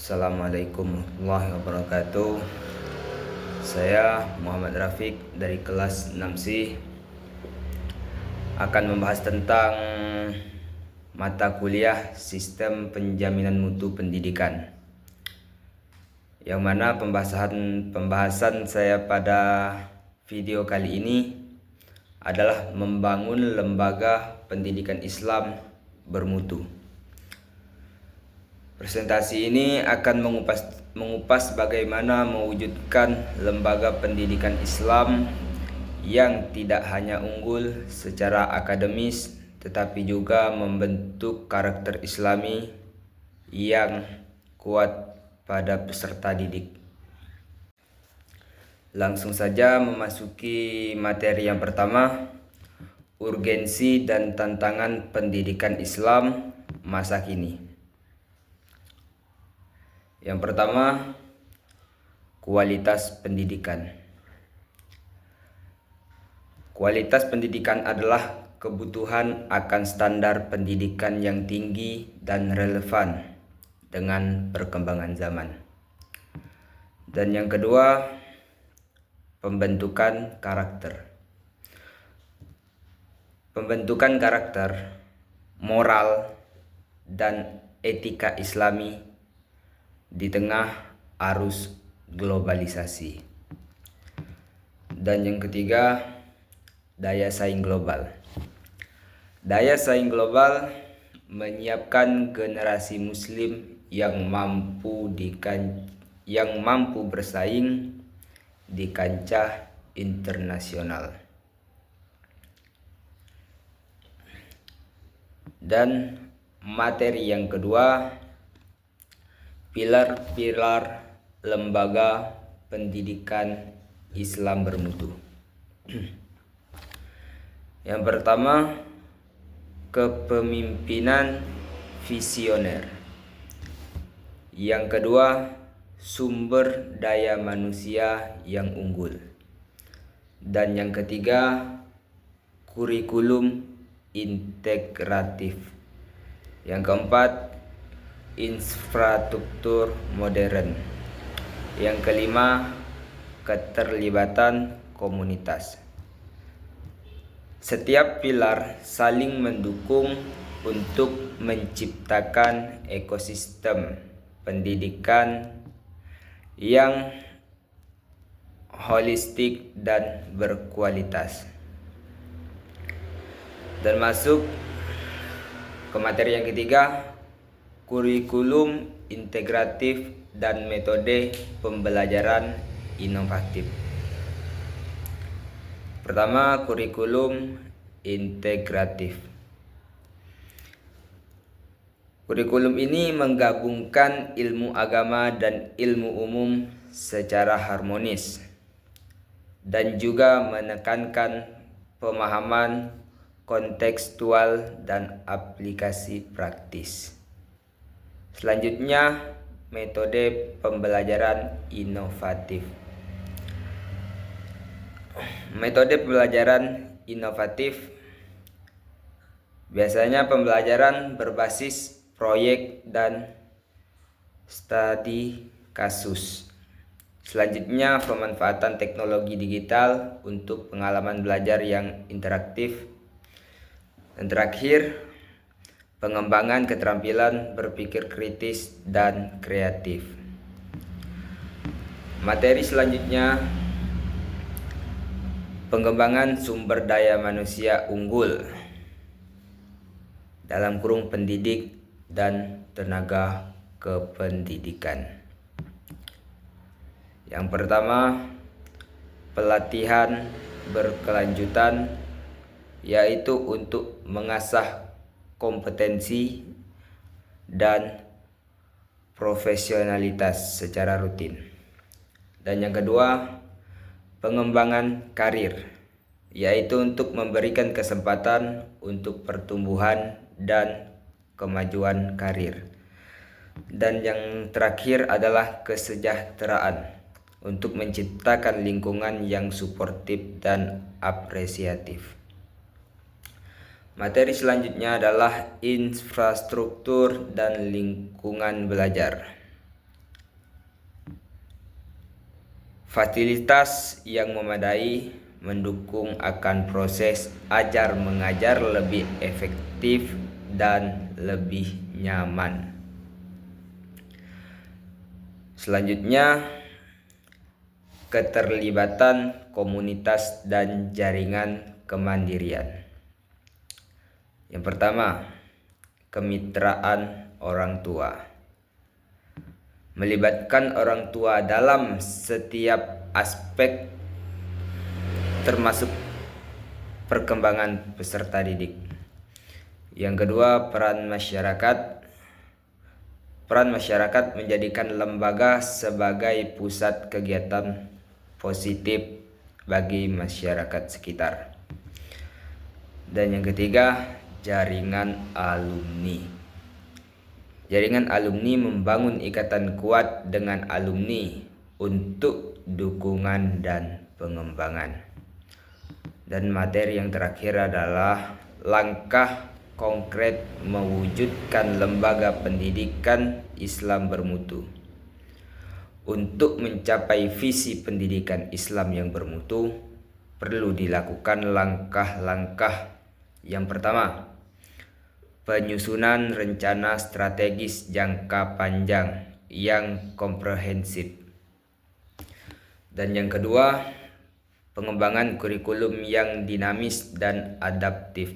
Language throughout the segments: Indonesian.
Assalamualaikum warahmatullahi wabarakatuh. Saya Muhammad Rafiq dari kelas 6C akan membahas tentang mata kuliah Sistem Penjaminan Mutu Pendidikan, yang mana pembahasan saya pada video kali ini adalah membangun lembaga pendidikan Islam bermutu. Presentasi ini akan mengupas bagaimana mewujudkan lembaga pendidikan Islam yang tidak hanya unggul secara akademis, tetapi juga membentuk karakter Islami yang kuat pada peserta didik. Langsung saja memasuki materi yang pertama, urgensi dan tantangan pendidikan Islam masa kini. Yang pertama, kualitas pendidikan. Kualitas pendidikan adalah kebutuhan akan standar pendidikan yang tinggi dan relevan dengan perkembangan zaman. Dan yang kedua, pembentukan karakter. Pembentukan karakter, moral, dan etika Islami di tengah arus globalisasi. Dan yang ketiga, daya saing global. Daya saing global menyiapkan generasi muslim yang mampu bersaing di kancah internasional. Dan materi yang kedua, pilar-pilar lembaga pendidikan Islam bermutu. Yang pertama, kepemimpinan visioner. Yang kedua, sumber daya manusia yang unggul. Dan yang ketiga, kurikulum integratif. Yang keempat, infrastruktur modern. Yang kelima, keterlibatan komunitas. Setiap pilar saling mendukung untuk menciptakan ekosistem pendidikan yang holistik dan berkualitas. Dan masuk ke materi yang ketiga, kurikulum integratif dan metode pembelajaran inovatif. Pertama, kurikulum integratif. Kurikulum ini menggabungkan ilmu agama dan ilmu umum secara harmonis dan juga menekankan pemahaman kontekstual dan aplikasi praktis. Selanjutnya, metode pembelajaran inovatif. Metode pembelajaran inovatif biasanya pembelajaran berbasis proyek dan studi kasus. Selanjutnya, pemanfaatan teknologi digital untuk pengalaman belajar yang interaktif. Dan terakhir, pengembangan keterampilan berpikir kritis dan kreatif. Materi selanjutnya, pengembangan sumber daya manusia unggul dalam kurung pendidik dan tenaga kependidikan. Yang pertama, pelatihan berkelanjutan, yaitu untuk mengasah kompetensi dan profesionalitas secara rutin. Dan yang kedua, pengembangan karir, yaitu untuk memberikan kesempatan untuk pertumbuhan dan kemajuan karir. Dan yang terakhir adalah kesejahteraan, untuk menciptakan lingkungan yang suportif dan apresiatif. Materi selanjutnya adalah infrastruktur dan lingkungan belajar. Fasilitas yang memadai mendukung akan proses ajar mengajar lebih efektif dan lebih nyaman. Selanjutnya, keterlibatan komunitas dan jaringan kemandirian. Yang pertama, kemitraan orang tua. Melibatkan orang tua dalam setiap aspek termasuk perkembangan peserta didik. Yang kedua, peran masyarakat. Peran masyarakat menjadikan lembaga sebagai pusat kegiatan positif bagi masyarakat sekitar. Dan yang ketiga, jaringan alumni. Jaringan alumni membangun ikatan kuat dengan alumni untuk dukungan dan pengembangan. Dan materi yang terakhir adalah langkah konkret mewujudkan lembaga pendidikan Islam bermutu. Untuk mencapai visi pendidikan Islam yang bermutu, perlu dilakukan langkah-langkah. Yang pertama, penyusunan rencana strategis jangka panjang yang komprehensif. Dan yang kedua, pengembangan kurikulum yang dinamis dan adaptif.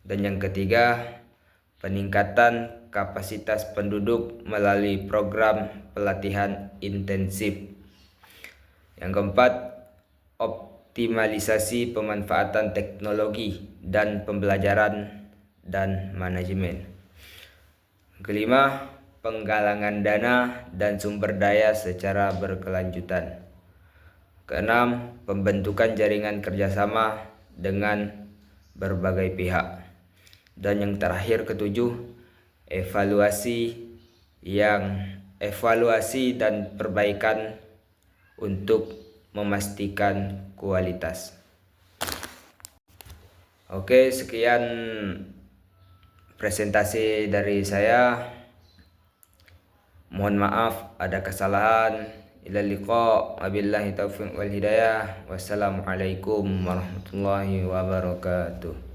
Dan yang ketiga, peningkatan kapasitas penduduk melalui program pelatihan intensif. Yang keempat, optimalisasi pemanfaatan teknologi dan pembelajaran dan manajemen. Kelima, penggalangan dana dan sumber daya secara berkelanjutan. Keenam, pembentukan jaringan kerjasama dengan berbagai pihak. Dan yang terakhir, ketujuh, evaluasi dan perbaikan untuk memastikan kualitas. Oke, sekian presentasi dari saya. Mohon maaf ada kesalahan. Ila liqa, wabillahi taufiq wal hidayah. Wassalamualaikum warahmatullahi wabarakatuh.